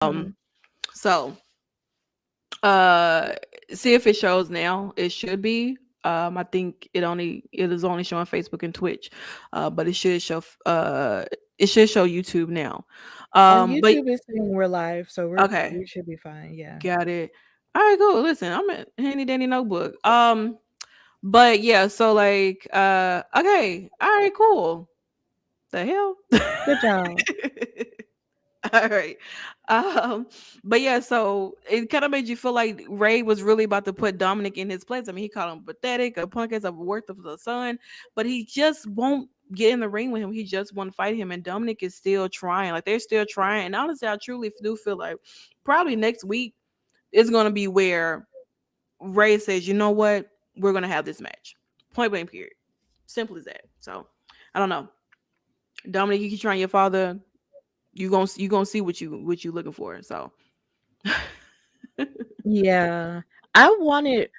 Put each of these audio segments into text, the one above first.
Um, so uh see if it shows now. It should be. I think it is only showing Facebook and Twitch. But it should show YouTube now. On But YouTube is saying we're live, so okay, we should be fine. Yeah. got it. All right, cool. Listen, I'm a handy dandy notebook. But yeah, so like okay, all right, cool. The hell? Good job. All right. But yeah, so it kind of made you feel like Ray was really about to put Dominic in his place. I mean, he called him pathetic, a punk as a worth of the sun, but he just won't get in the ring with him. He just won't fight him, and Dominic is still trying. Like they're still trying. And honestly, I truly do feel like probably next week is gonna be where Ray says, you know what, we're gonna have this match. Point blank period. Simple as that. So I don't know. Dominic, you keep trying your father, you gonna see what you looking for. So Yeah. I wanted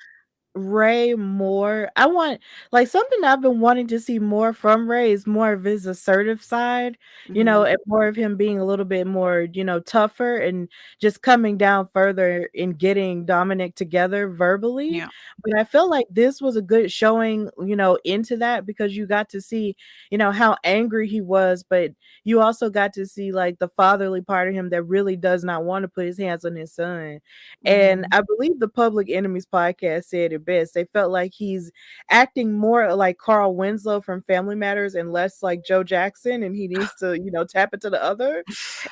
Ray more. I want like something I've been wanting to see more from Ray is more of his assertive side, mhm. and more of him being a little bit more, tougher and just coming down further in getting Dominic together verbally. Yeah. But I feel like this was a good showing, into that because you got to see, how angry he was, but you also got to see like the fatherly part of him that really does not want to put his hands on his son. And Mhm. I believe the Public Enemies podcast said it best. They felt like he's acting more like Carl Winslow from Family Matters and less like Joe Jackson, and he needs to, tap into the other.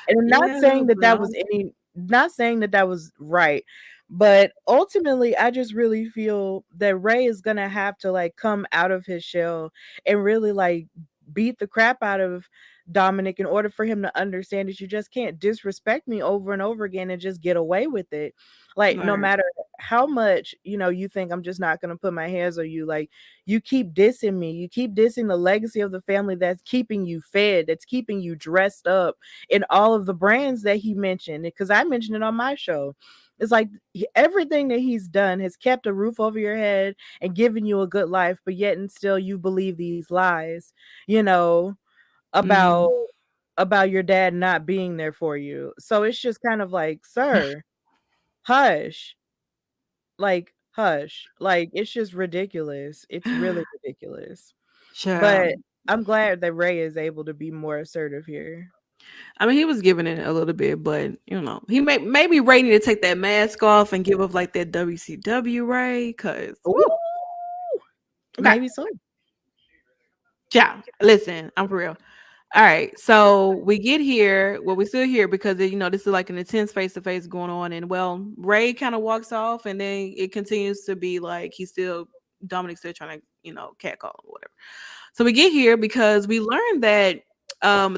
And I'm not Yeah, saying that that was no. not saying that that was right, but ultimately, I just really feel that Ray is gonna have to like come out of his shell and really like beat the crap out of Dominic in order for him to understand that you just can't disrespect me over and over again and just get away with it. Like no Right. matter how much, you think I'm just not going to put my hands on you, like you keep dissing me. You keep dissing the legacy of the family that's keeping you fed, that's keeping you dressed up in all of the brands that he mentioned because I mentioned it on my show. It's like everything that he's done has kept a roof over your head and given you a good life, but yet and still you believe these lies, you know, about Mhm. your dad not being there for you. So it's just kind of like, sir, hush. Like, hush. Like, it's just ridiculous. It's really ridiculous. Child. But I'm glad that Ray is able to be more assertive here. I mean, he was giving it a little bit, but he maybe Ray need to take that mask off and give up like that WCW Ray, cause Ooh, woo, okay, maybe so. yeah. Listen, I'm for real. All right, so we get here. Well, we still here because this is like an intense face to face going on, and well, Ray kind of walks off, and then it continues to be like he's still Dominic's still trying to catcall or whatever. So we get here because we learned that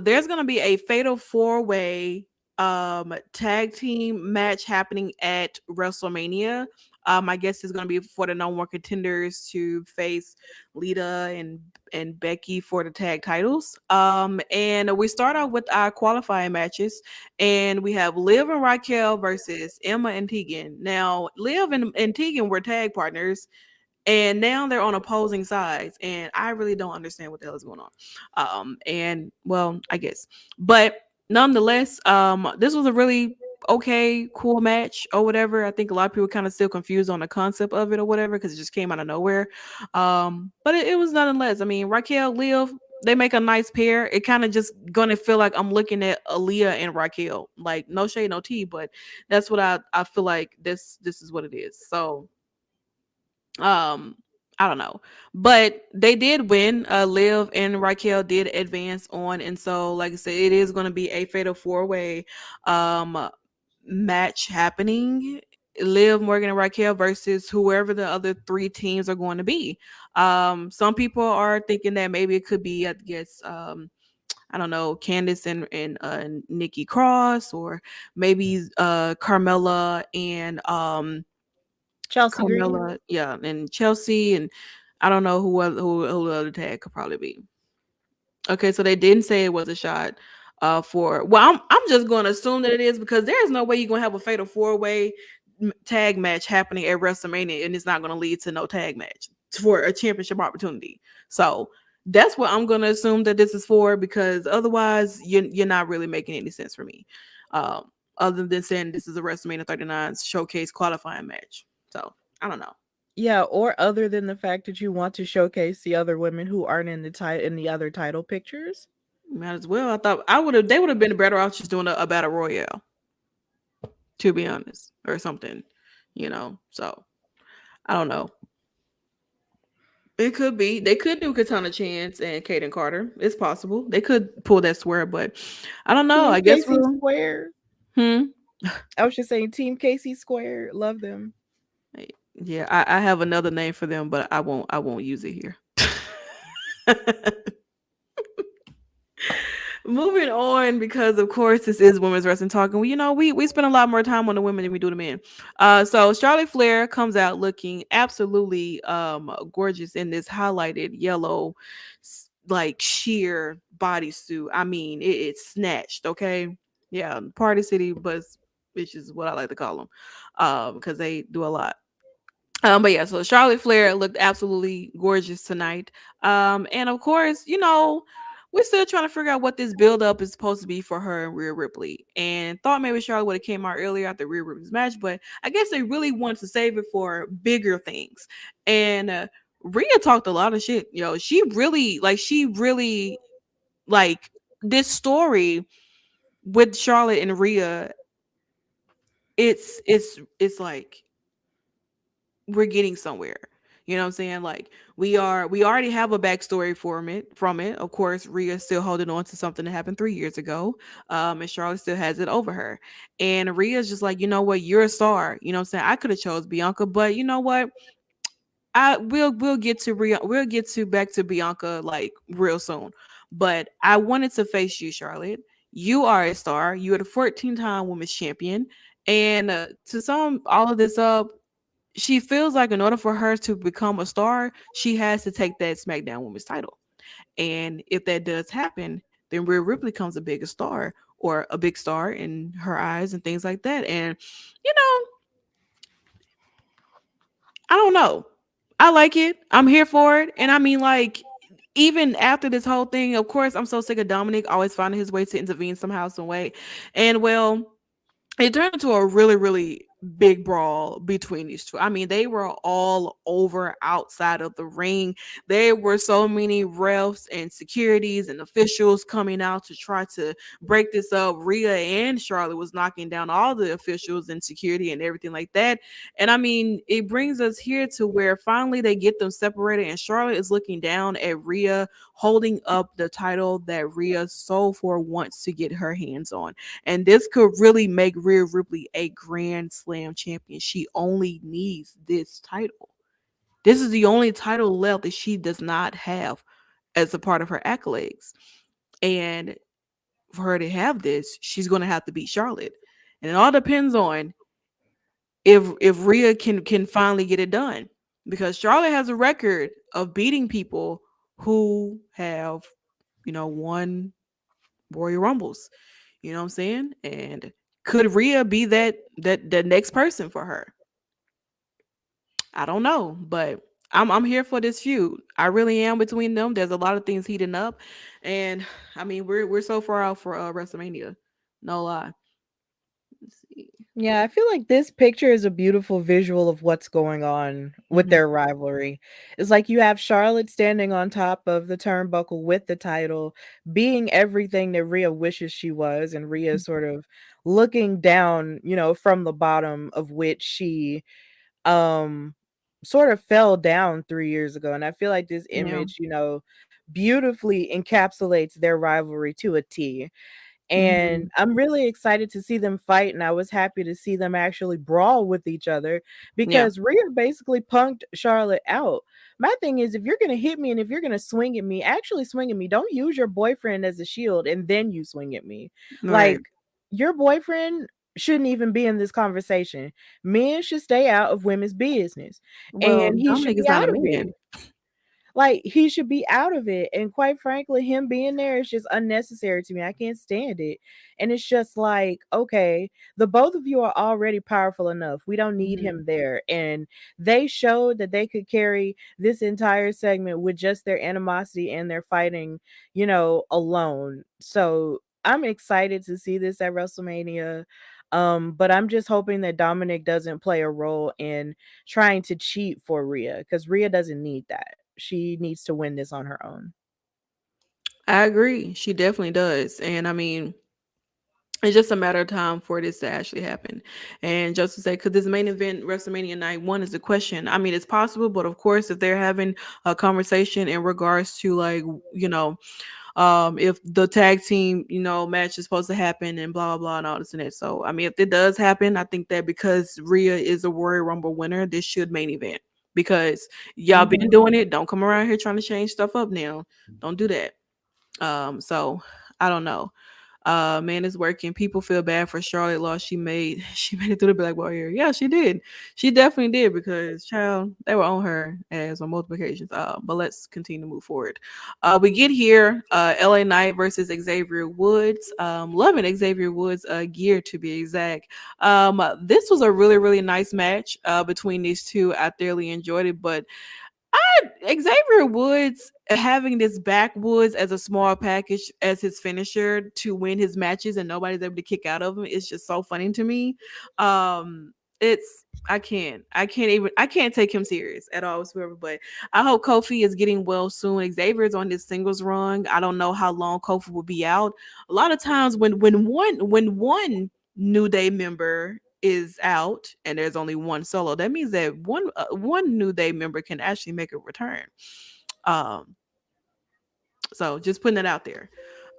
there's gonna be a fatal four-way tag team match happening at WrestleMania. I guess it's gonna be for the no more contenders to face Lita and Becky for the tag titles. And we start out with our qualifying matches, and we have Liv and Raquel versus Emma and Tegan. Now, Liv and Tegan were tag partners, and now they're on opposing sides, and I really don't understand what the hell is going on. And well, I guess, but nonetheless, this was a really okay, cool match or whatever. I think a lot of people kind of still confused on the concept of it or whatever because it just came out of nowhere. But it was nonetheless. I mean, Raquel, Liv, they make a nice pair. It kind of just gonna feel like I'm looking at Aaliyah and Raquel. Like no shade, no tea, but that's what I feel like this is what it is. So um, I don't know. But they did win. Liv and Raquel did advance on. And so, like I said, it is gonna be a fatal four-way um match happening. Liv, Morgan, and Raquel versus whoever the other three teams are going to be. Some people are thinking that maybe it could be, I guess, I don't know, Candice and Nikki Cross, or maybe Carmella and Chelsea Green. Carmella, yeah, and Chelsea, and I don't know who the other tag could probably be. Okay, so they didn't say it was a shot. For well, I'm just going to assume that it is because there is no way you're going to have a fatal four-way tag match happening at WrestleMania and it's not going to lead to no tag match for a championship opportunity. So that's what I'm going to assume that this is for, because otherwise you're not really making any sense for me. Um, other than saying this is a WrestleMania 39 showcase qualifying match. So I don't know. Yeah, or other than the fact that you want to showcase the other women who aren't in the other title pictures. Might as well. I thought I would have. They would have been better off just doing a battle royale, to be honest, or something. So I don't know. It could be. They could do Katana Chance and Kaden Carter. It's possible. They could pull that swear, but I don't know. Team I guess Casey we'll. Square. Hmm. I was just saying Team Casey Square. Love them. Yeah, I have another name for them, but I won't. I won't use it here. Moving on, because of course this is women's wrestling talk, and we spend a lot more time on the women than we do the men. So Charlotte Flair comes out looking absolutely gorgeous in this highlighted yellow, like sheer bodysuit. I mean, it's snatched. Okay, yeah, Party City bus bitches is what I like to call them, because they do a lot. But yeah, so Charlotte Flair looked absolutely gorgeous tonight. And of course, we're still trying to figure out what this build up is supposed to be for her and Rhea Ripley. And thought maybe Charlotte would have came out earlier after Rhea Ripley's match, but I guess they really wanted to save it for bigger things. And Rhea talked a lot of shit. She really like this story with Charlotte and Rhea. It's like we're getting somewhere. You know what I'm saying? Like we already have a backstory from it. Of course, Rhea's still holding on to something that happened 3 years ago. And Charlotte still has it over her. And Rhea's just like, you know what, you're a star. You know what I'm saying? I could have chose Bianca, but you know what? We'll get to Rhea, we'll get to back to Bianca like real soon. But I wanted to face you, Charlotte. You are a star. You are the 14-time women's champion. And to sum all of this up, she feels like in order for her to become a star, she has to take that SmackDown Women's title. And if that does happen, then Rhea Ripley becomes a bigger star, or a big star in her eyes and things like that. And you know, I don't know. I like it. I'm here for it. And I mean, like, even after this whole thing, of course, I'm so sick of Dominic always finding his way to intervene somehow, some way. And well, it turned into a really, really big brawl between these two. I mean, they were all over outside of the ring. There were so many refs and securities and officials coming out to try to break this up. Rhea and Charlotte was knocking down all the officials and security and everything like that. And I mean, it brings us here to where finally they get them separated, and Charlotte is looking down at Rhea holding up the title that Rhea so for wants to get her hands on. And this could really make Rhea Ripley a Grand Slam champion. She only needs this title. This is the only title left that she does not have as a part of her accolades. And for her to have this, she's going to have to beat Charlotte. And it all depends on if Rhea can finally get it done, because Charlotte has a record of beating people who have, won Royal Rumbles. You know what I'm saying? And could Rhea be that next person for her? I don't know, but I'm here for this feud. I really am between them. There's a lot of things heating up, and I mean we're so far out for WrestleMania. No lie. Let's see. Yeah, I feel like this picture is a beautiful visual of what's going on with Mhm. their rivalry. It's like you have Charlotte standing on top of the turnbuckle with the title, being everything that Rhea wishes she was, and Rhea sort of looking down, from the bottom of which she um sort of fell down 3 years ago. And I feel like this Yeah. image, beautifully encapsulates their rivalry to a T. And Mhm. I'm really excited to see them fight, and I was happy to see them actually brawl with each other Yeah. because Rhea basically punked Charlotte out. My thing is, if you're gonna hit me and if you're gonna swing at me, actually swing at me. Don't use your boyfriend as a shield and then you swing at me. Right. Like, your boyfriend shouldn't even be in this conversation. Men should stay out of women's business, Well, and he should Dominic be is not out a of it. man. Like, he should be out of it, and quite frankly, him being there is just unnecessary to me. I can't stand it, and it's just like, okay, the both of you are already powerful enough. We don't need Mhm. him there, and they showed that they could carry this entire segment with just their animosity and their fighting, alone. So I'm excited to see this at WrestleMania. But I'm just hoping that Dominic doesn't play a role in trying to cheat for Rhea, because Rhea doesn't need that. She needs to win this on her own. I agree. She definitely does. And I mean, it's just a matter of time for this to actually happen. And just to say, because this main event, WrestleMania Night 1, is the question. I mean, it's possible, but of course, if they're having a conversation in regards to, like, you know, if the tag team, match is supposed to happen and blah, blah, blah, and all this and that. So, I mean, if it does happen, I think that because Rhea is a Royal Rumble winner, this should main event. Because y'all been Mhm. doing it. Don't come around here trying to change stuff up now. Don't do that. So I don't know. Man, it's working. People feel bad for Charlotte loss. She made it through the Black Warrior. Yeah, she did. She definitely did because child, they were on her ass on multiple occasions. But let's continue to move forward. We get here, LA Knight versus Xavier Woods. Loving Xavier Woods gear to be exact. This was a really, really nice match between these two. I thoroughly enjoyed it, but Xavier Woods having this backwoods as a small package as his finisher to win his matches and nobody's able to kick out of him is just so funny to me. It's I can't take him serious at all whatsoever. But I hope Kofi is getting well soon. Xavier's on his singles run. I don't know how long Kofi will be out. A lot of times when one New Day member is out and there's only one solo, that means that one New Day member can actually make a return. Um, so just putting it out there.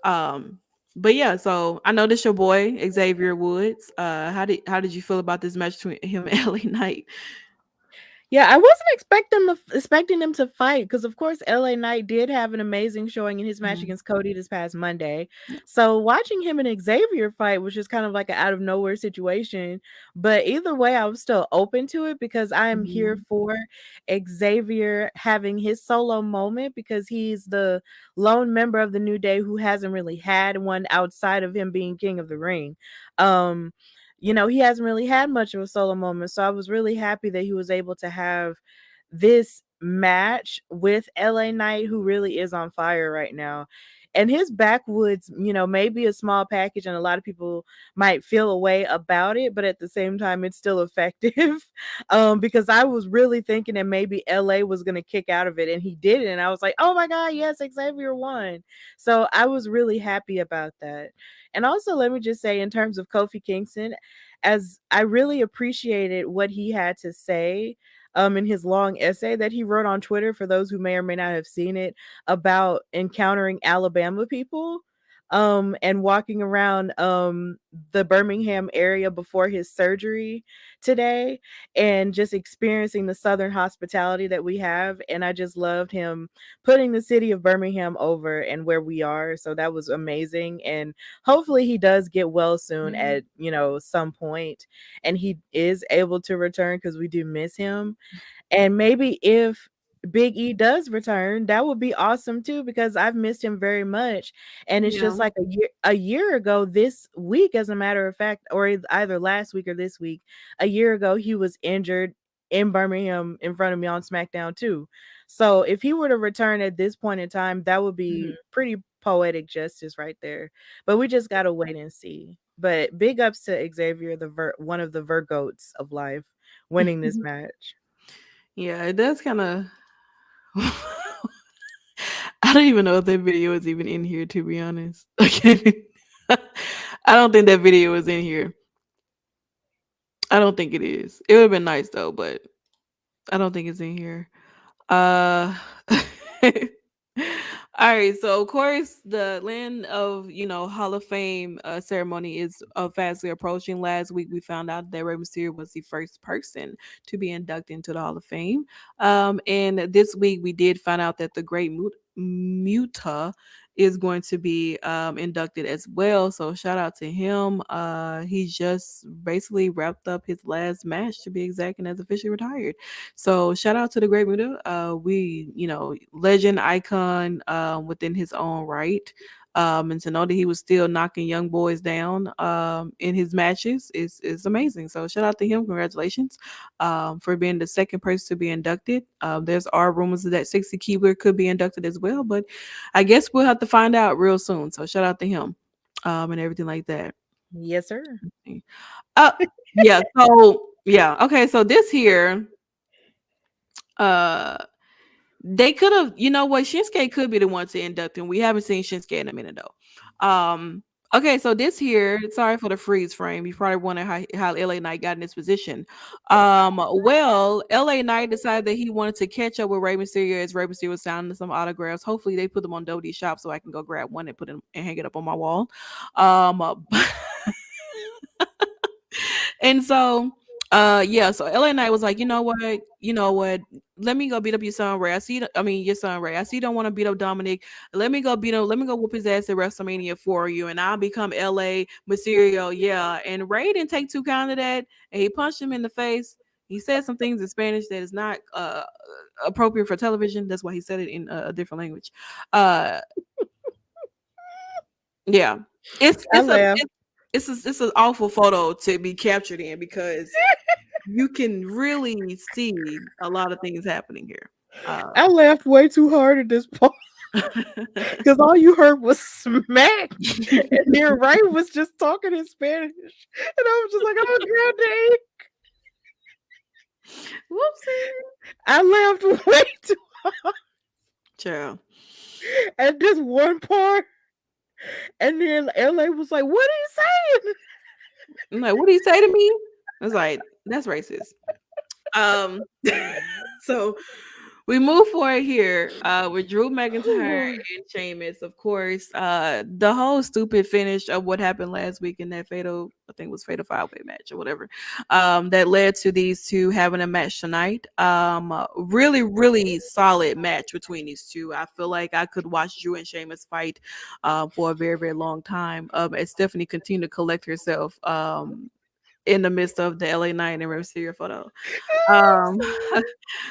Um, but yeah, so I know this your boy Xavier Woods. How did you feel about this match between him and LA Knight? Yeah, I wasn't expecting them to fight, because of course LA Knight did have an amazing showing in his match Mhm. against Cody this past Monday. Yeah. So watching him and Xavier fight was just kind of like an out of nowhere situation. But either way, I was still open to it because I am here Mhm. for Xavier having his solo moment, because he's the lone member of the New Day who hasn't really had one outside of him being King of the Ring. Um he hasn't really had much of a solo moment. So I was really happy that he was able to have this match with LA Knight, who really is on fire right now. And his backwoods, may be a small package and a lot of people might feel a way about it, but at the same time, it's still effective. Because I was really thinking that maybe LA was going to kick out of it, and he didn't. And I was like, oh my God, yes, Xavier won. So I was really happy about that. And also, let me just say, in terms of Kofi Kingston, as I really appreciated what he had to say in his long essay that he wrote on Twitter, for those who may or may not have seen it, about encountering Alabama people, and walking around the Birmingham area before his surgery today, and just experiencing the Southern hospitality that we have. And I just loved him putting the city of Birmingham over and where we are. So that was amazing. And hopefully he does get well soon Yeah. at, some point, and he is able to return, because we do miss him. And maybe if Big E does return, that would be awesome too, because I've missed him very much. And it's Yeah. just like a year ago this week, as a matter of fact, or either last week or this week, a year ago he was injured in Birmingham in front of me on SmackDown too. So if he were to return at this point in time, that would be Mhm. pretty poetic justice right there. But we just gotta wait and see. But big ups to Xavier, one of the Virgoats of life, winning this match. Yeah, it does kind of. I don't even know if that video is even in here, to be honest. Okay. I don't think that video is in here. I don't think it is. It would have been nice though, but I don't think it's in here. Uh All right, so of course the land of Hall of Fame ceremony is fastly approaching. Last week we found out that Rey Mysterio was the first person to be inducted into the Hall of Fame. And this week we did find out that the Great Muta is going to be inducted as well. So shout out to him. He just basically wrapped up his last match to be exact and has officially retired. So shout out to the Great Muta. Legend icon within his own right. And to know that he was still knocking young boys down in his matches is amazing. So shout out to him. Congratulations for being the second person to be inducted. There's are rumors that 60 Keebler could be inducted as well, but I guess we'll have to find out real soon. So shout out to him and everything like that. Yes, sir. Uh yeah, so yeah, okay, so this here, uh they could have, you know what, Shinsuke could be the one to induct him. We haven't seen Shinsuke in a minute though. Okay, so this here, sorry for the freeze frame. You probably wondering how LA Knight got in this position. Well, LA Knight decided that he wanted to catch up with Rey Mysterio as Rey Mysterio was signing some autographs. Hopefully they put them on WWE Shop so I can go grab one and put it and hang it up on my wall. Um And so, yeah, so LA Knight was like, you know what, let me go beat up your son Ray. I mean your son Ray. I see you don't want to beat up Dominic. Let me go whoop his ass at WrestleMania for you, and I'll become LA Mysterio. Yeah. And Ray didn't take too kind of that, and he punched him in the face. He said some things in Spanish that is not appropriate for television. That's why he said it in a different language. Uh yeah. It's I it's a laughed. it's an awful photo to be captured in because you can really see a lot of things happening here. I laughed way too hard at this point because all you heard was smack, and then Ray was just talking in Spanish, and I was just like, "Oh god dang!" Whoopsie. I laughed way too Child. at this one part, and then LA was like, "What are you saying?" I'm like, what do you say to me? I was like, that's racist. Um, so we move forward here with Drew McIntyre and Sheamus. Of course, the whole stupid finish of what happened last week in that fatal, I think it was fatal 5-way match or whatever, that led to these two having a match tonight. Really, really solid match between these two. I feel like I could watch Drew and Sheamus fight for a very, very long time. As Stephanie continued to collect herself in the midst of the LA Knight and Rey Mysterio photo. Um,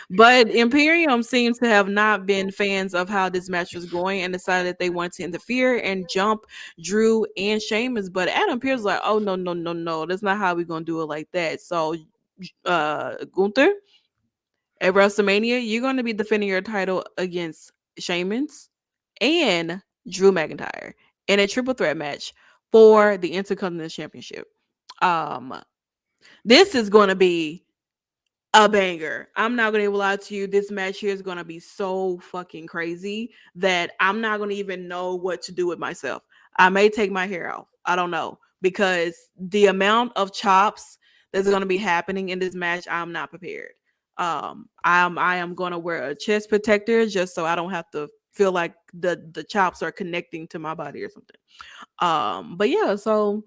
but Imperium seems to have not been fans of how this match was going and decided that they wanted to interfere and jump Drew and Sheamus. But Adam Pearce was like, oh no, no, no, no. That's not how we're gonna do it like that. So Gunther, at WrestleMania, you're gonna be defending your title against Sheamus and Drew McIntyre in a triple threat match for the Intercontinental Championship. Um, this is gonna be a banger. I'm not gonna lie to you. This match here is gonna be so fucking crazy that I'm not gonna even know what to do with myself. I may take my hair off. I don't know because the amount of chops that's gonna be happening in this match, I'm not prepared. I am gonna wear a chest protector just so I don't have to feel like the chops are connecting to my body or something. But yeah, so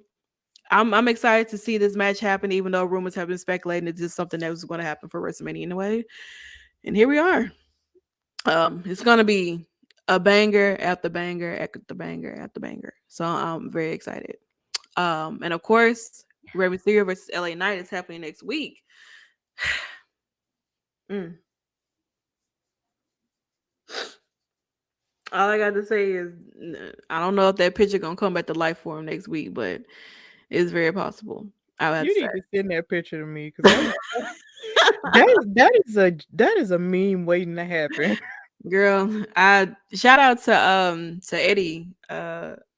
I'm excited to see this match happen, even though rumors have been speculating it's just something that was going to happen for WrestleMania anyway. And here we are. It's going to be a banger after banger after banger after banger. So I'm very excited. And of course, Rey Mysterio versus LA Knight is happening next week. Mm. All I got to say is I don't know if that picture gonna come back to life for him next week, but it's very possible. I would have You to need to send that picture to me because say. that is a meme waiting to happen. Girl, I shout out to Eddie,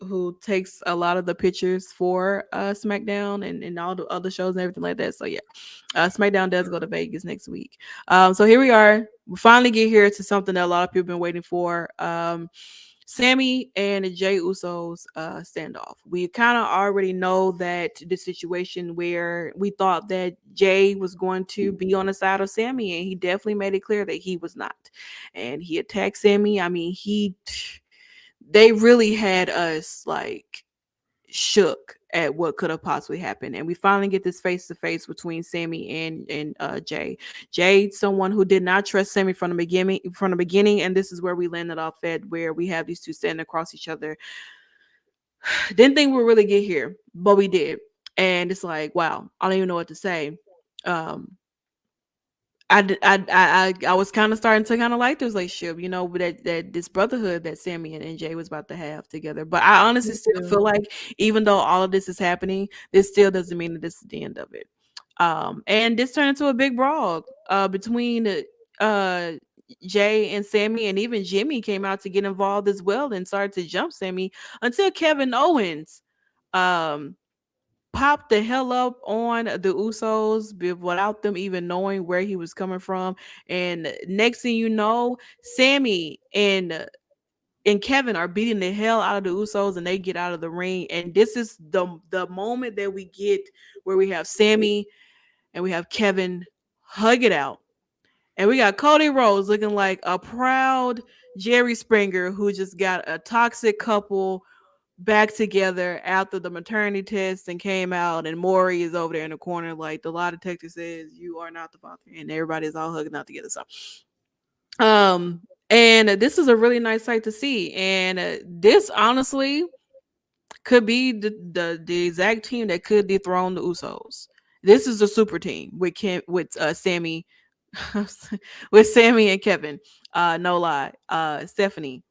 who takes a lot of the pictures for SmackDown and all the other shows and everything like that. So yeah. SmackDown does go to Vegas next week. So here we are. We finally get here to something that a lot of people have been waiting for. Sammy and Jay Uso's standoff. We kind of already know that the situation where we thought that Jay was going to be on the side of Sammy, and he definitely made it clear that he was not. And he attacked Sammy. I mean, they really had us like shook at what could have possibly happened, and we finally get this face to face between Sammy and Jay. Jay, someone who did not trust Sammy from the beginning, and this is where we landed off at, where we have these two standing across each other. Didn't think we'd really get here, but we did, and it's like, wow, I don't even know what to say. Um, I was kind of starting to kind of like this relationship, that this brotherhood that Sammy and Jay was about to have together. But I honestly Me still too. feel like even though all of this is happening, this still doesn't mean that this is the end of it. And this turned into a big brawl between uh Jay and Sammy, and even Jimmy came out to get involved as well and started to jump Sammy until Kevin Owens um popped the hell up on the Usos without them even knowing where he was coming from. And next thing you know, Sammy and Kevin are beating the hell out of the Usos, and they get out of the ring. And this is the moment that we get where we have Sammy and we have Kevin hug it out. And we got Cody Rhodes looking like a proud Jerry Springer who just got a toxic couple back together after the maternity test and came out. And Maury is over there in the corner, like the lie detector says, "You are not the father," and everybody's all hugging out together. So, and this is a really nice sight to see. And this honestly could be the exact team that could dethrone the Usos. This is a super team with Sammy, with Sammy and Kevin. No lie. Stephanie,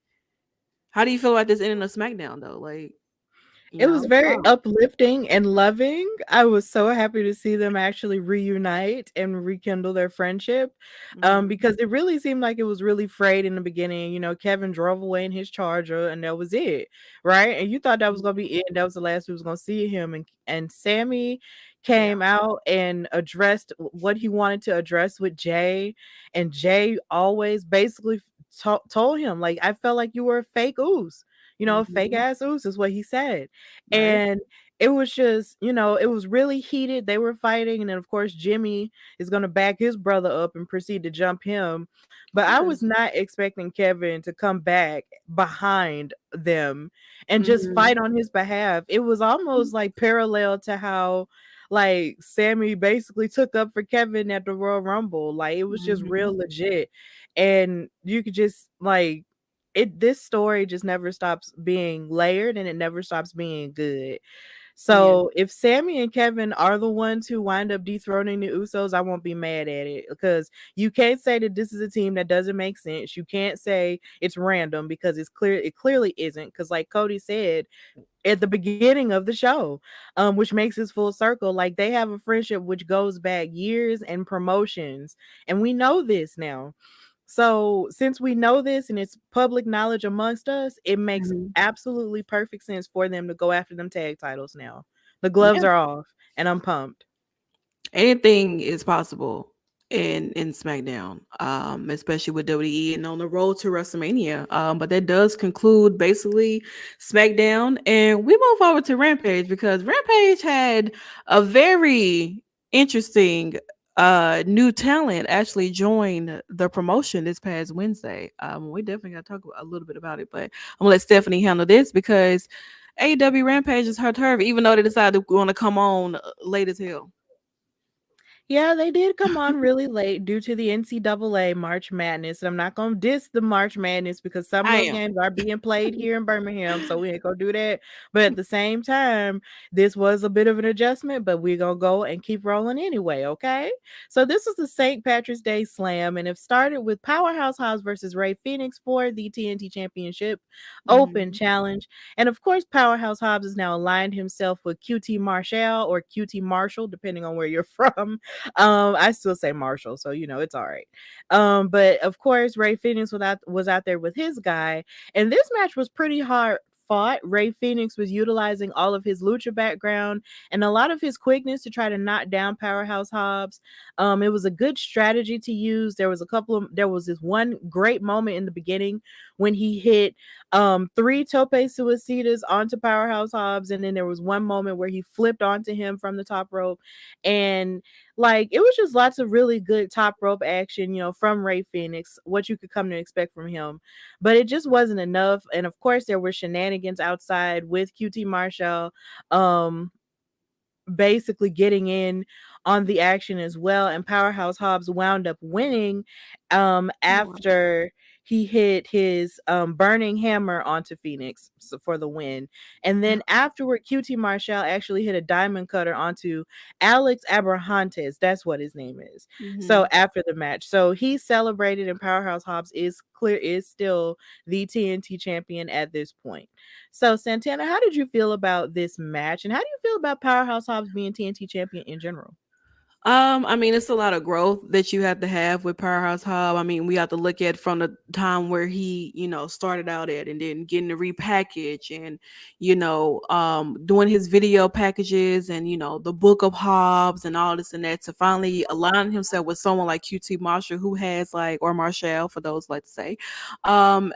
how do you feel about this ending of SmackDown though? Like, It was very wow. uplifting and loving. I was so happy to see them actually reunite and rekindle their friendship, Hmm. because it really seemed like it was really frayed in the beginning. You know, Kevin drove away in his Charger, and that was it, right? And you thought that was gonna be it. That was the last we was gonna see him. And Sammy Yeah. came out and addressed what he wanted to address with Jay, and Jay always basically told him like, "I felt like you were a fake ooze." You know, fake Hmm. ass ooze is what he said. Right. And it was just, it was really heated. They were fighting. And then, of course, Jimmy is going to back his brother up and proceed to jump him. Of But I course. was not expecting Kevin to come back behind them and just Hmm. fight on his behalf. It was almost like parallel to how, like, Sammy basically took up for Kevin at the Royal Rumble. Like, it was just Hmm. real legit. And you could just, like, this story just never stops being layered, and it never stops being good. Yeah. So if Sammy and Kevin are the ones who wind up dethroning the Usos, I won't be mad at it, because you can't say that this is a team that doesn't make sense. You can't say it's random, because it clearly isn't, because like Cody said at the beginning of the show, which makes this full circle. Like, they have a friendship which goes back years and promotions, and we know this now. So, since we know this and it's public knowledge amongst us, it makes Hmm. absolutely perfect sense for them to go after them tag titles now. The Yeah. gloves are off, and I'm pumped. Anything is possible in SmackDown, especially with WWE and on the road to WrestleMania. But that does conclude basically SmackDown, and we move over to Rampage because Rampage had a very interesting new talent actually join the promotion this past Wednesday. We definitely got to talk a little bit about it, but I'm gonna let Stephanie handle this because AEW Rampage is her turf, even though they decided to want to come on late as hell. Yeah, they did come on really late due to the NCAA March Madness. And I'm not going to diss the March Madness, because some of I those am. games are being played here in Birmingham. So we ain't going to do that. But at the same time, this was a bit of an adjustment, but we're going to go and keep rolling anyway. Okay. So this is the St. Patrick's Day Slam, and it started with Powerhouse Hobbs versus Ray Phoenix for the TNT Championship Open Mhm. Challenge. And of course, Powerhouse Hobbs has now aligned himself with QT Marshall, or QT Marshall, depending on where you're from. I still say Marshall, so it's all right. But of course, Ray Phoenix was out there with his guy, and this match was pretty hard fought. Ray Phoenix was utilizing all of his lucha background and a lot of his quickness to try to knock down Powerhouse Hobbs. It was a good strategy to use. There was this one great moment in the beginning when he hit three tope suicidas onto Powerhouse Hobbs, and then there was one moment where he flipped onto him from the top rope. And like, it was just lots of really good top rope action, from Ray Phoenix, what you could come to expect from him. But it just wasn't enough. And of course, there were shenanigans outside with QT Marshall. Um, basically getting in on the action as well. And Powerhouse Hobbs wound up winning Wow. after he hit his burning hammer onto Phoenix, for the win. And then afterward, QT Marshall actually hit a diamond cutter onto Alex Abrahantes. That's what his name is. So Mhm. after the match, so he celebrated, and Powerhouse Hobbs is still the TNT champion at this point. So, Santana, how did you feel about this match? And how do you feel about Powerhouse Hobbs being TNT champion in general? I mean, it's a lot of growth that you have to have with Powerhouse Hub. I mean, we have to look at from the time where he, started out at, and then getting to repackage, and doing his video packages, and the Book of Hobbs and all this and that, to finally align himself with someone like QT Marshall, who has like, or Marshall for those like to say, um,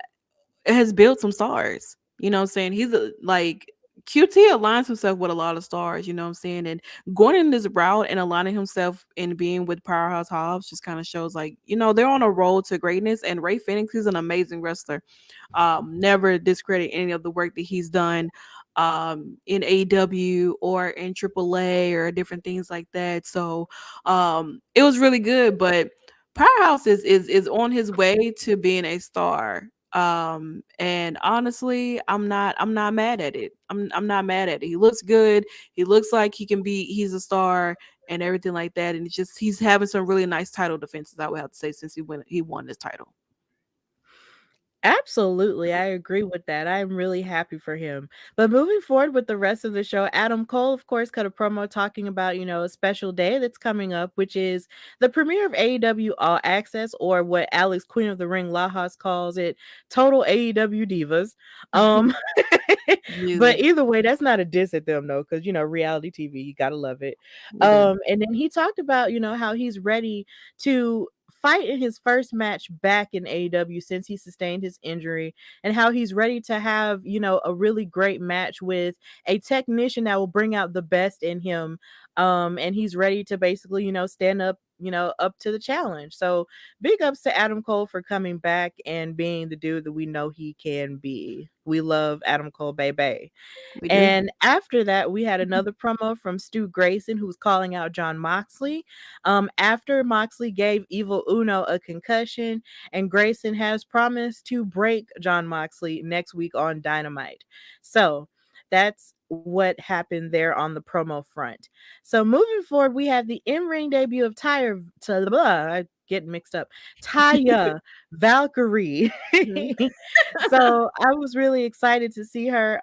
has built some stars. You know what I'm saying? He's like QT aligns himself with a lot of stars, you know what I'm saying? And going in this route and aligning himself and being with Powerhouse Hobbs just kind of shows like, they're on a road to greatness. And Ray Phoenix is an amazing wrestler. Never discredit any of the work that he's done in AEW or in AAA or different things like that. So it was really good, but Powerhouse is on his way to being a star. And honestly, I'm not mad at it. I'm not mad at it. He looks good. He looks like he's a star and everything like that. And it's just he's having some really nice title defenses, I would have to say, since he won this title. Absolutely, I agree with that. I'm really happy for him. But moving forward with the rest of the show, Adam Cole, of course, cut a promo talking about, a special day that's coming up, which is the premiere of AEW All Access, or what Alex, Queen of the Ring Lajas, calls it, Total AEW Divas. Um, but Jesus, either way, that's not a diss at them, though, because, reality TV, you gotta love it. we do. And then he talked about, how he's ready to fight in his first match back in AEW since he sustained his injury, and how he's ready to have, a really great match with a technician that will bring out the best in him. And he's ready to basically, stand up, up to the challenge. So big ups to Adam Cole for coming back and being the dude that we know he can be. We love Adam Cole, baby. We do. And after that, we had another promo from Stu Grayson, who's calling out John Moxley. After Moxley gave Evil Uno a concussion, and Grayson has promised to break John Moxley next week on Dynamite. So that's what happened there on the promo front. So moving forward, we have the in-ring debut of I get mixed up. Taya Valkyrie. Mhm. So I was really excited to see her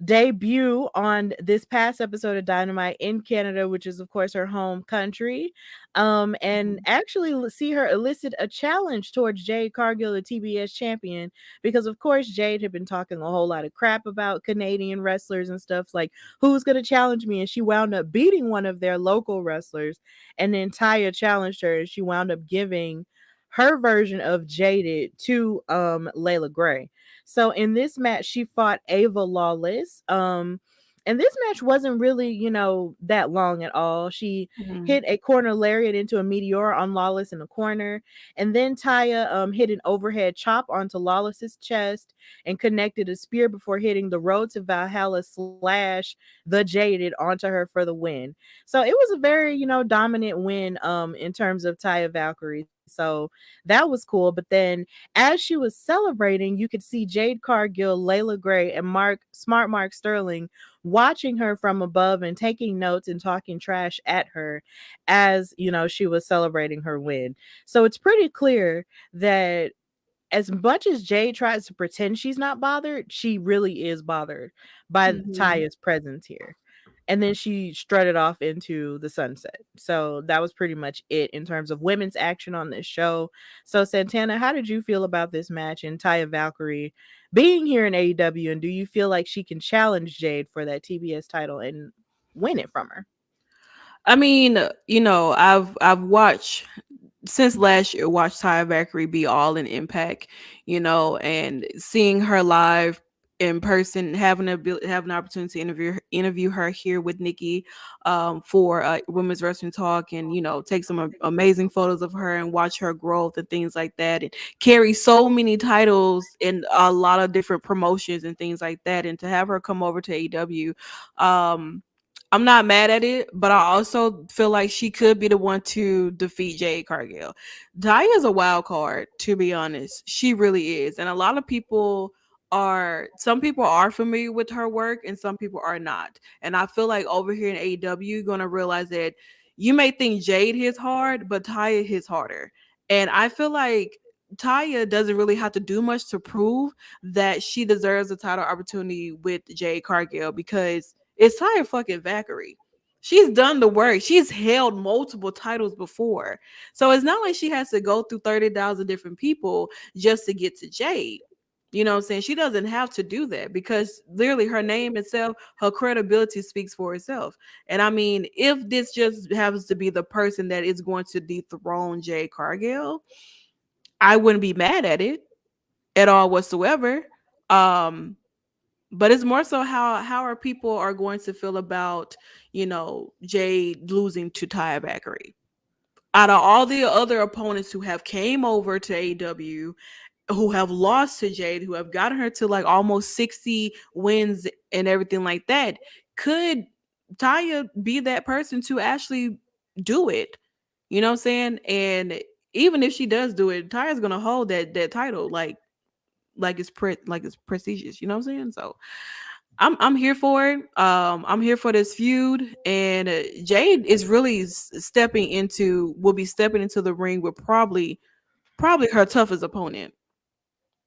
debut on this past episode of Dynamite in Canada, which is of course her home country. And Mhm. actually see her elicit a challenge towards Jade Cargill, the TBS champion, because of course Jade had been talking a whole lot of crap about Canadian wrestlers and stuff, like who's gonna challenge me, and she wound up beating one of their local wrestlers, and then Taya challenged her, and she wound up giving her version of Jaded to Layla Gray. So in this match, she fought Ava Lawless. And this match wasn't really, that long at all. She Mhm. hit a corner lariat into a meteor on Lawless in the corner, and then Taya hit an overhead chop onto Lawless's chest and connected a spear before hitting the Road to Valhalla slash the Jaded onto her for the win. So it was a very, dominant win in terms of Taya Valkyrie. So that was cool. But then as she was celebrating, you could see Jade Cargill, Layla Gray, and Mark Sterling watching her from above and taking notes and talking trash at her as, she was celebrating her win. So it's pretty clear that as much as Jade tries to pretend she's not bothered, she really is bothered by Mhm. Taya's presence here. And then she strutted off into the sunset. So that was pretty much it in terms of women's action on this show. So Santana, how did you feel about this match and Taya Valkyrie being here in AEW? And do you feel like she can challenge Jade for that TBS title and win it from her? I mean, I've watched since last year, watched Taya Valkyrie be all in Impact, and seeing her live in person, having an opportunity to interview her here with Nikki, for Women's Wrestling Talk, and take some amazing photos of her and watch her growth and things like that, and carry so many titles in a lot of different promotions and things like that, and to have her come over to AEW, I'm not mad at it, but I also feel like she could be the one to defeat Jade Cargill. Dia is a wild card, to be honest. She really is. And a lot of people some people are familiar with her work and some people are not. And I feel like over here in AEW, you're gonna realize that you may think Jade hits hard, but Taya hits harder. And I feel like Taya doesn't really have to do much to prove that she deserves a title opportunity with Jade Cargill, because it's Taya fucking Valkyrie. She's done the work. She's held multiple titles before. So it's not like she has to go through 30,000 different people just to get to Jade. You know what I'm saying? She doesn't have to do that because literally her name itself, her credibility speaks for itself. And I mean, if this just happens to be the person that is going to dethrone Jade Cargill, I wouldn't be mad at it at all whatsoever. Um, but it's more so how are people are going to feel about, Jade losing to Taya Valkyrie. Out of all the other opponents who have came over to AEW, who have lost to Jade, who have gotten her to like almost 60 wins and everything like that, could Taya be that person to actually do it? You know what I'm saying? And even if she does do it, Taya's gonna hold that title like it's prestigious. You know what I'm saying? So I'm here for it. I'm here for this feud, and Jade is really will be stepping into the ring with probably her toughest opponent.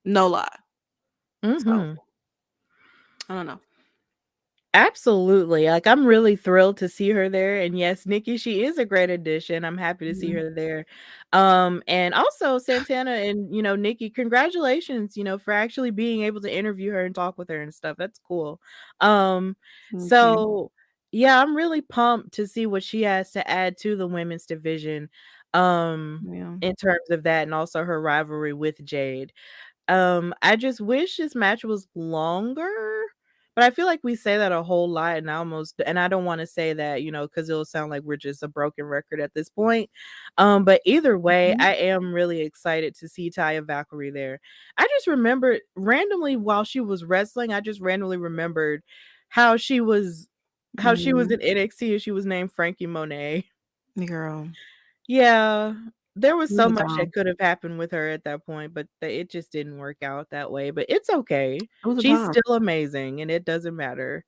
No lie. So Mm-hmm. I don't know. Absolutely. Like, I'm really thrilled to see her there. And yes, Nikki, she is a great addition. I'm happy to see Mhm. her there. And also Santana and Nikki, congratulations, for actually being able to interview her and talk with her and stuff. That's cool. Um, Thank you. so yeah, I'm really pumped to see what she has to add to the women's division. Yeah. In terms of that and also her rivalry with Jade. I just wish this match was longer, but I feel like we say that a whole lot and I don't wanna say that, because 'cause it'll sound like we're just a broken record at this point. But either way, Mhm. I am really excited to see Taya Valkyrie there. I just remembered randomly while she was wrestling, I just randomly remembered how she was how she was Mhm. in NXT and she was named Frankie Monet. Girl, Yeah, there was it was so a much that time. could have happened with her at that point, but it just didn't work out that way, but it's okay. It was a She's time. still amazing, and it doesn't matter.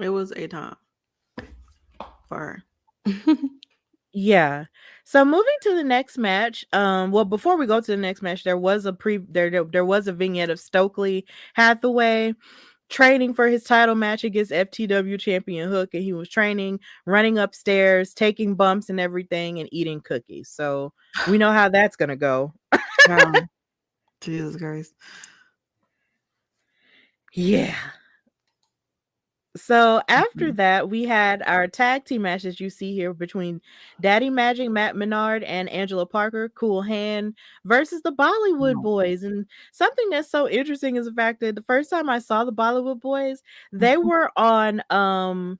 It was a time for her. Yeah. So moving to the next match, well, before we go to the next match, there was a vignette of Stokely Hathaway training for his title match against FTW champion Hook, and he was training, running upstairs, taking bumps and everything, and eating cookies. So we know how that's gonna go. Wow. Jesus Christ. Yeah. So after Mhm. that, we had our tag team matches you see here between Daddy Magic, Matt Menard, and Angela Parker, Cool Hand, versus the Bollywood No. Boys. And something that's so interesting is the fact that the first time I saw the Bollywood Boys, they Mhm. were on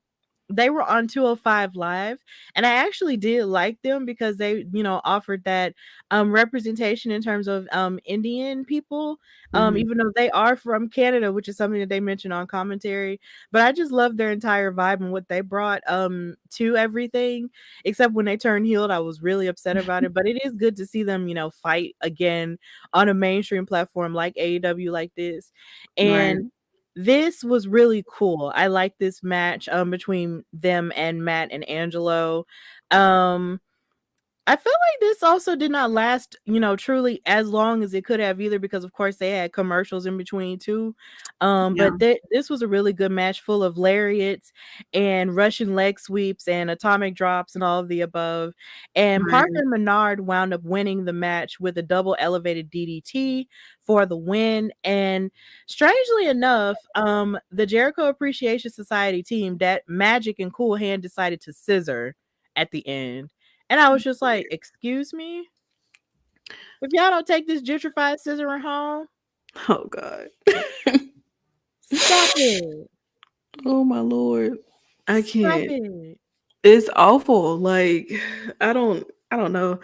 they were on 205 Live, and I actually did like them because they, offered that representation in terms of Indian people, Mhm. even though they are from Canada, which is something that they mentioned on commentary. But I just love their entire vibe and what they brought to everything. Except when they turned healed, I was really upset about it. But it is good to see them, fight again on a mainstream platform like AEW like this. Right. And this was really cool. I like this match between them and Matt and Angelo. Um I feel like this also did not last, truly as long as it could have either because of course they had commercials in between too. Yeah. But this was a really good match full of lariats and Russian leg sweeps and atomic drops and all of the above. And Right. Parker Menard wound up winning the match with a double elevated DDT for the win. And strangely enough, the Jericho Appreciation Society team that Magic and Cool Hand decided to scissor at the end. And I was just like, "Excuse me? If y'all don't take this gentrified scissoring home, Oh God. stop it. Oh my Lord. I Stop can't. it." It's awful. Like I don't know.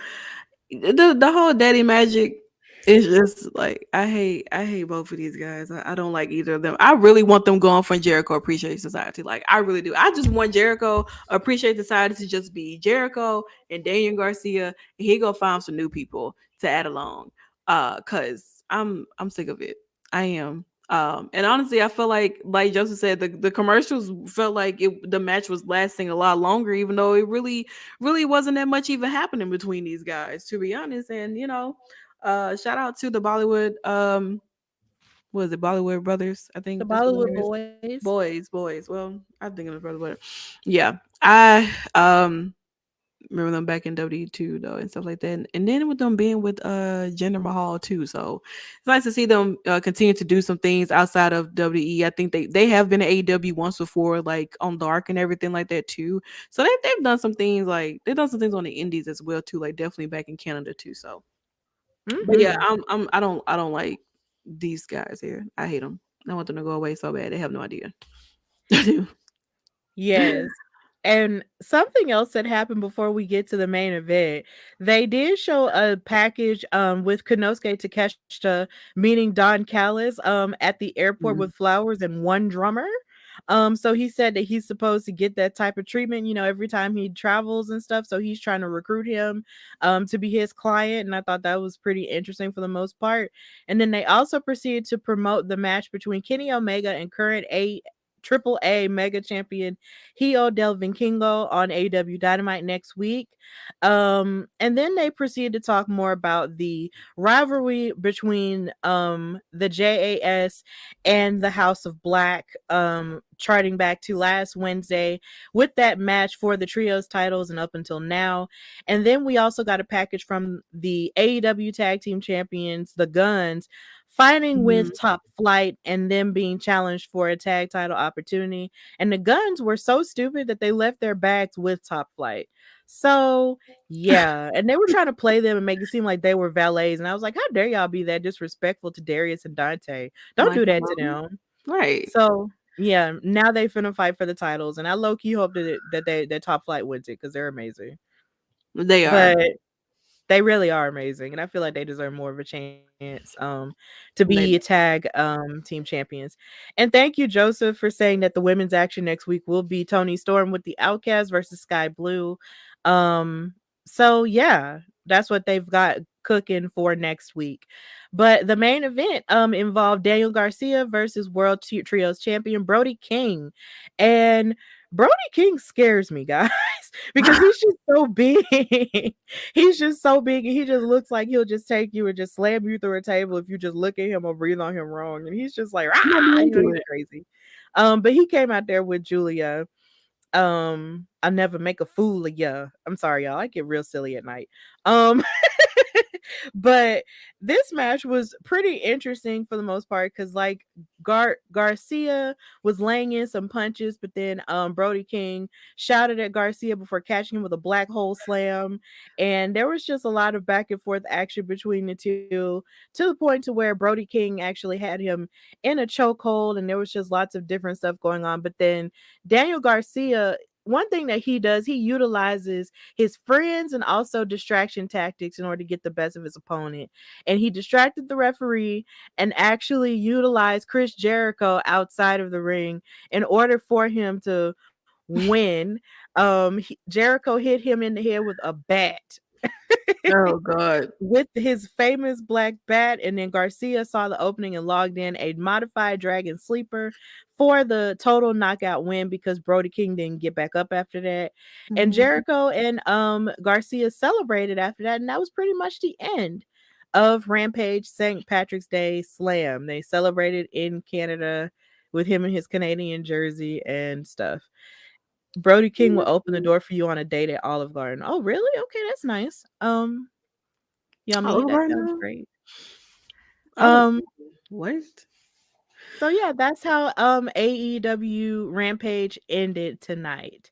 The whole daddy magic is just like I hate both of these guys. I don't like either of them. I really want them going from Jericho Appreciation Society. Like I really do. I just want Jericho Appreciate Society to just be Jericho and Daniel Garcia, and he go find some new people to add along. Cause I'm sick of it. I am. And honestly, I feel like Joseph said, the commercials felt like the match was lasting a lot longer, even though it really wasn't that much even happening between these guys, to be honest. And shout out to the Bollywood what is it, Bollywood Brothers? I The think that's what their Bollywood name is. Boys. Boys. Well, I'm thinking of Brother, but yeah, I remember them back in W2 though and stuff like that. And then with them being with Jinder Mahal too. So it's nice to see them continue to do some things outside of WWE. I think they have been at AEW once before, like on Dark and everything like that too. So they've done some things, like they've done some things on the indies as well too, like definitely back in Canada too. So but yeah, Hmm. I don't like these guys here. I hate them. I want them to go away so bad. They have no idea. I do. Yes. And something else that happened before we get to the main event, they did show a package with Konosuke Takeshita meeting Don Callis at the airport Mhm. with flowers and one drummer. So he said that he's supposed to get that type of treatment, every time he travels and stuff. So he's trying to recruit him to be his client. And I thought that was pretty interesting for the most part. And then they also proceeded to promote the match between Kenny Omega and current Triple A Mega Champion Hio del Vikingo on AEW Dynamite next week. And then they proceed to talk more about the rivalry between the JAS and the House of Black, charting back to last Wednesday with that match for the trios titles and up until now. And then we also got a package from the AEW Tag Team Champions, the Guns, fighting with Mhm. Top Flight and them being challenged for a tag title opportunity. And the Guns were so stupid that they left their bags with Top Flight. So, yeah. And they were trying to play them and make it seem like they were valets. And I was like, how dare y'all be that disrespectful to Darius and Dante? Don't Like, do come that to on. them. Right. So, yeah, now they finna fight for the titles. And I low key hope that Top Flight wins it because they're amazing. They are. But they really are amazing, and I feel like they deserve more of a chance to be They tag team champions. And thank you, Joseph, for saying that the women's action next week will be Tony Storm with the Outcast versus Sky Blue. Um, so yeah, that's what they've got cooking for next week. But the main event involved Daniel Garcia versus Trios champion Brody King. And Brody King scares me, guys, because he's just so big. He's just so big, and he just looks like he'll just take you and just slam you through a table if you just look at him or breathe on him wrong. And he's just like, might be ah, into he's it. crazy. But he came out there with Julia. I never make a fool of ya. I'm sorry, y'all. I get real silly at night. Um, but this match was pretty interesting for the most part because like Garcia was laying in some punches, but then Brody King shouted at Garcia before catching him with a black hole slam, and there was just a lot of back and forth action between the two to the point to where Brody King actually had him in a chokehold, and there was just lots of different stuff going on. But then Daniel Garcia, one thing that he does, he utilizes his friends and also distraction tactics in order to get the best of his opponent. And he distracted the referee and actually utilized Chris Jericho outside of the ring in order for him to win. Jericho hit him in the head with a bat. Oh God. With his famous black bat, and then Garcia saw the opening and logged in a modified Dragon Sleeper for the total knockout win because Brody King didn't get back up after that. And Mhm. Jericho and Garcia celebrated after that, and that was pretty much the end of Rampage St. Patrick's Day Slam. They celebrated in Canada with him in his Canadian jersey and stuff. Brody King will open the door for you on a date at Olive Garden. Oh, really? Okay, that's nice. Yummy. Olive That Garden sounds now? great. Olive Um, what? so yeah, that's how AEW Rampage ended tonight.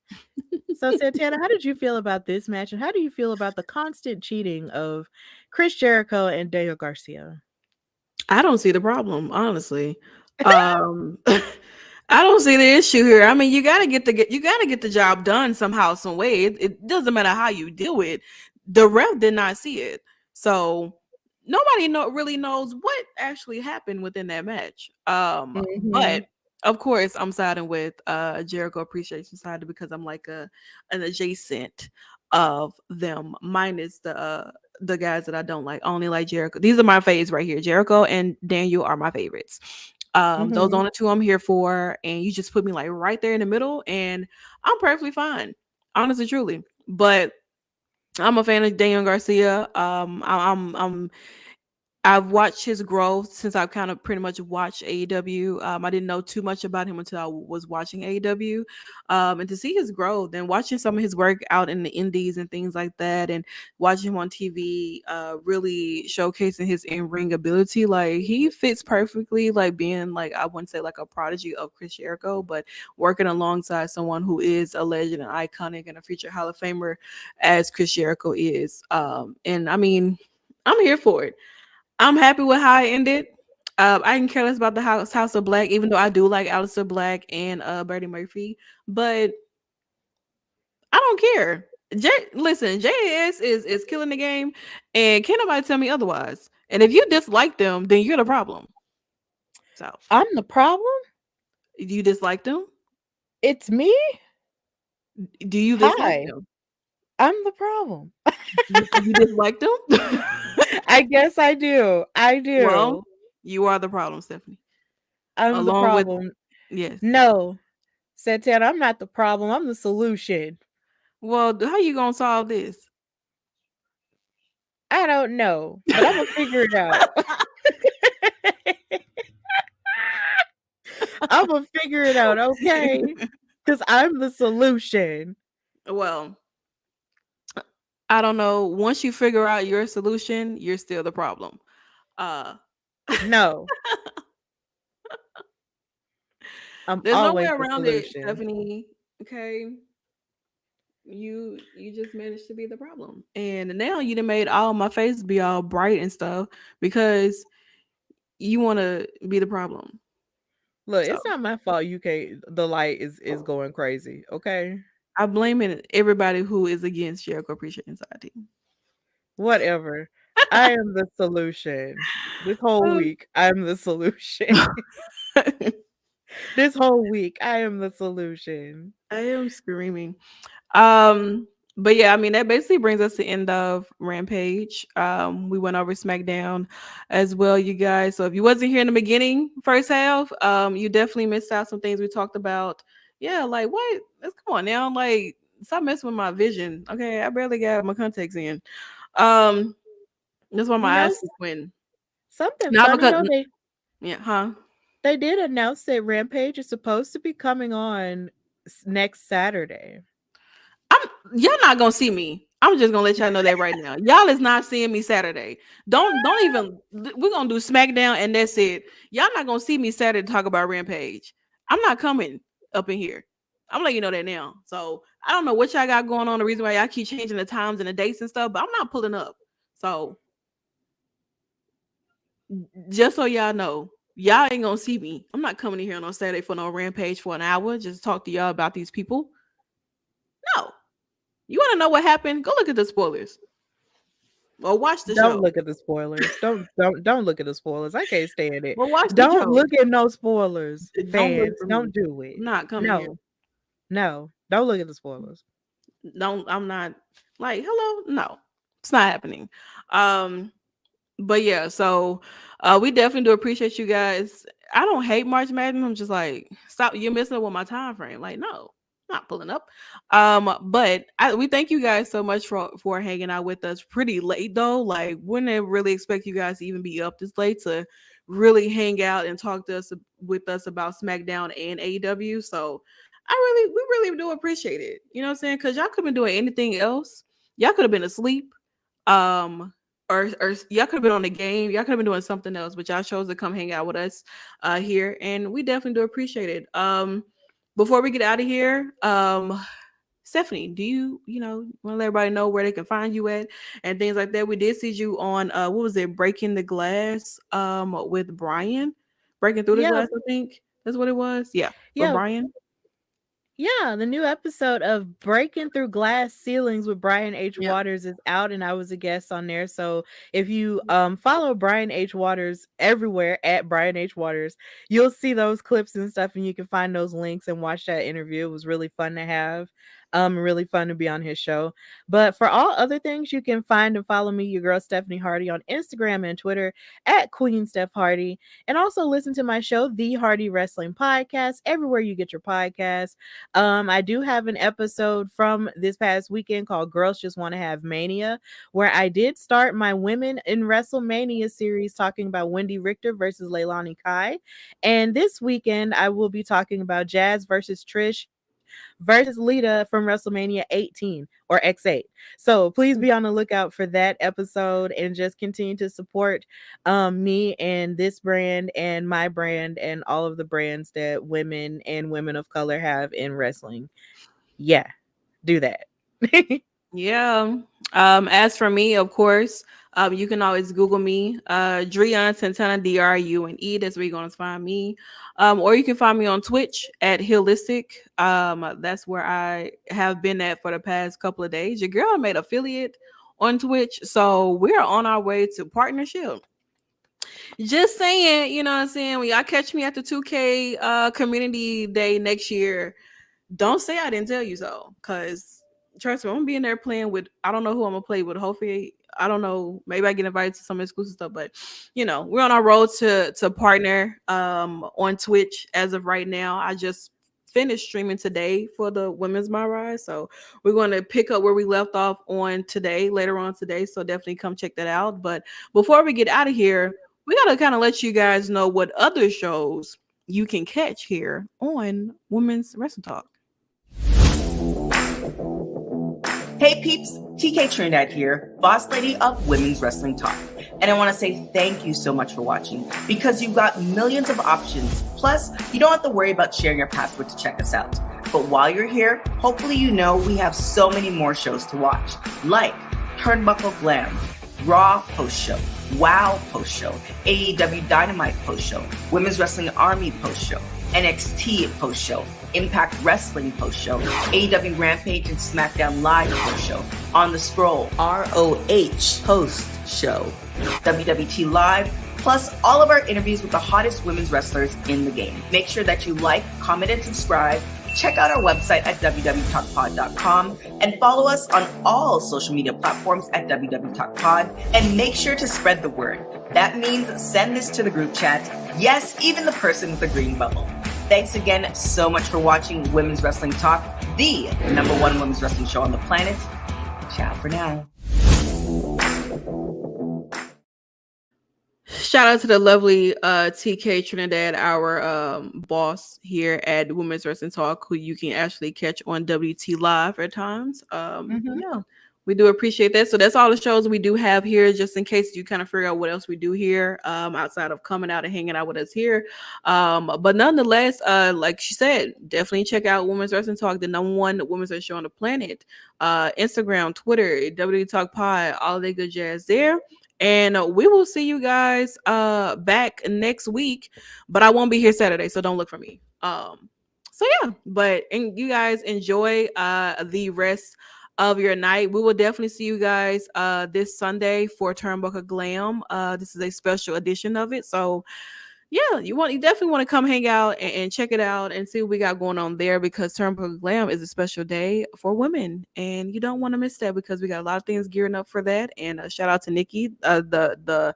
So Santana, how did you feel about this match, and how do you feel about the constant cheating of Chris Jericho and Daniel Garcia? I don't see the problem, honestly. I don't see the issue here. I mean, you gotta get the job done somehow, some way. It doesn't matter how you do it. The ref did not see it, so nobody really knows what actually happened within that match. But Mhm. of course, I'm siding with Jericho Appreciation Society because I'm like an adjacent of them, minus the guys that I don't like. I only like Jericho. These are my faves right here. Jericho and Daniel are my favorites. Those Mhm. only two I'm here for, and you just put me like right there in the middle, and I'm perfectly fine, honestly, truly. But I'm a fan of Daniel Garcia. I'm I've watched his growth since I've kind of pretty much watched AEW. I didn't know too much about him until I was watching AEW. And to see his growth and watching some of his work out in the indies and things like that, and watching him on TV, really showcasing his in ring ability. Like he fits perfectly, like being like, I wouldn't say like a prodigy of Chris Jericho, but working alongside someone who is a legend and iconic and a future Hall of Famer as Chris Jericho is. And I mean, I'm here for it. I'm happy with how it ended. I can care less about the House of Black, even though I do like Aleister Black and Bertie Murphy. But I don't care. Listen, JAS is killing the game, and can't nobody tell me otherwise. And if you dislike them, then you're the problem. So, I'm the problem? do you dislike them? It's me? Do you dislike Hi. them? I'm the problem. You dislike them? I guess I do. I Well, do. you are the problem, Stephanie. I'm the Along with problem. yes. No, Santana, I'm not the problem. I'm the solution. Well, how you gonna solve this? I don't know, but I'm gonna figure it out. I'm gonna figure it out, okay? Because I'm the solution. Well, I don't know. Once you figure out your solution, you're still the problem. Uh No, I'm there's no way always the around it, solution. Stephanie. Okay. You just managed to be the problem. And now you done made all my face be all bright and stuff because you wanna be the problem. Look, So it's not my fault. The light is going crazy. Okay, I blame it everybody who is against Jericho Appreciation Society. whatever. I am the solution. This whole week, I'm the solution. This whole week, I am the solution. I am screaming. Um, but yeah, I mean that basically brings us to the end of Rampage. We went over SmackDown as well, you guys. So if you wasn't here in the beginning, first half, you definitely missed out some things we talked about. Yeah, like what? Let's come on now. Like, stop messing with my vision. Okay, I barely got my contacts in. Um, that's why You my know, eyes is squinting. something Not funny because though, yeah, huh? they did announce that Rampage is supposed to be coming on next Saturday. I'm y'all not gonna see me. I'm just gonna let y'all know that right now. Y'all is not seeing me Saturday. Don't even. We're gonna do SmackDown and that's it. Y'all not gonna see me Saturday to talk about Rampage. I'm not coming up in here. I'm letting you know that now. So I don't know what y'all got going on. The reason why y'all keep changing the times and the dates and stuff, but I'm not pulling up. So just so y'all know, y'all ain't gonna see me. I'm not coming in here on Saturday for no Rampage for an hour just to talk to y'all about these people. No. You want to know what happened? Go look at the spoilers or watch the Don't show. look at the spoilers. Don't look at the spoilers. I can't stand it. Well, watch the Don't show. look at no spoilers, Don't look fans. for me. Don't do it. I'm not coming here. No, no. Don't look at the spoilers. Don't. I'm not like hello. No, it's not happening. Um, but yeah. So, we definitely do appreciate you guys. I don't hate March Madness. I'm just like stop. You're messing up with my time frame. Like no. Not pulling up. But we thank you guys so much for hanging out with us pretty late though. Like wouldn't really expect you guys to even be up this late to really hang out and talk to us with us about SmackDown and AEW. So we really do appreciate it. You know what I'm saying? Because y'all could have been doing anything else. Y'all could have been asleep. Um, or y'all could have been on the game. Y'all could have been doing something else, but y'all chose to come hang out with us here, and we definitely do appreciate it. Before we get out of here, Stephanie, do you want to let everybody know where they can find you at and things like that? We did see you on what was it, Breaking the Glass with Brian, Breaking Through the Yeah, Glass, I think that's what it was. Yeah, with yeah, Brian. yeah. The new episode of Breaking Through Glass Ceilings with Brian H. Yeah. Waters is out, and I was a guest on there. So if you follow Brian H. Waters everywhere at Brian H. Waters, you'll see those clips and stuff, and you can find those links and watch that interview. It was really fun to have. Really fun to be on his show. But for all other things, you can find and follow me, your girl Stephanie Hardy, on Instagram and Twitter at Queen Steph Hardy. And also listen to my show, The Hardy Wrestling Podcast, everywhere you get your podcasts. I do have an episode from this past weekend called Girls Just Want to Have Mania, where I did start my Women in WrestleMania series talking about Wendy Richter versus Leilani Kai. And this weekend, I will be talking about Jazz versus Trish versus Lita from WrestleMania 18 or X8. So please be on the lookout for that episode and just continue to support me and this brand and my brand and all of the brands that women and women of color have in wrestling. Yeah, do that. Yeah. As for me, of course, you can always Google me, Driune Santana, Drune. That's where you're gonna find me. Or you can find me on Twitch at Hillistic. That's where I have been at for the past couple of days. Your girl made affiliate on Twitch, so we're on our way to partnership. Just saying, you know what I'm saying? When y'all catch me at the 2K community day next year, don't say I didn't tell you so, because trust me, I'm gonna be in there playing with. I don't know who I'm gonna play with. Hopefully, I don't know. Maybe I get invited to some exclusive stuff, but we're on our road to partner on Twitch as of right now. I just finished streaming today for the Women's My Rise, so we're going to pick up where we left off on today, later on today. So definitely come check that out. But before we get out of here, we gotta kind of let you guys know what other shows you can catch here on Women's Wrestling Talk. Hey peeps, TK Trinidad here, boss lady of Women's Wrestling Talk. And I want to say thank you so much for watching, because you've got millions of options. Plus, you don't have to worry about sharing your password to check us out. But while you're here, hopefully you know we have so many more shows to watch, like Turnbuckle Glam, Raw post-show, WoW post-show, AEW Dynamite post-show, Women's Wrestling Army post-show, NXT post-show, Impact Wrestling post-show, AEW Rampage and SmackDown Live post-show, On the Scroll, ROH post-show, WWT Live, plus all of our interviews with the hottest women's wrestlers in the game. Make sure that you like, comment, and subscribe. Check out our website at www.talkpod.com and follow us on all social media platforms at www.talkpod, and make sure to spread the word. That means send this to the group chat. Yes, even the person with the green bubble. Thanks again so much for watching Women's Wrestling Talk, the #1 women's wrestling show on the planet. Ciao for now. Shout out to the lovely TK Trinidad, our boss here at Women's Wrestling Talk, who you can actually catch on WT Live at times. Yeah, we do appreciate that. So that's all the shows we do have here, just in case you kind of figure out what else we do here outside of coming out and hanging out with us here. But nonetheless, like she said, definitely check out Women's Wrestling Talk, the #1 women's wrestling show on the planet. Instagram, Twitter, WW Talk Pod, all the good jazz there. And we will see you guys back next week, but I won't be here Saturday, so don't look for me. So yeah, and you guys enjoy the rest of your night. We will definitely see you guys this Sunday for Turnbuckle Glam. This is a special edition of it, so yeah, you definitely want to come hang out and check it out and see what we got going on there, because Turnbuckle Glam is a special day for women, and you don't want to miss that, because we got a lot of things gearing up for that. And shout out to Nikki, the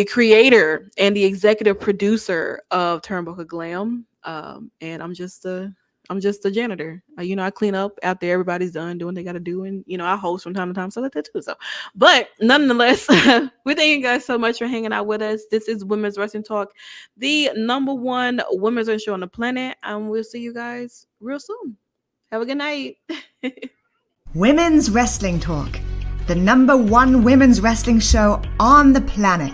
creator and the executive producer of Turnbuckle Glam. And I'm just the janitor. I clean up after everybody's done doing what they got to do, and I host from time to time, so like that too. So, but nonetheless, we thank you guys so much for hanging out with us. This is Women's Wrestling Talk, the #1 women's wrestling show on the planet, and we'll see you guys real soon. Have a good night. Women's Wrestling Talk, the #1 women's wrestling show on the planet.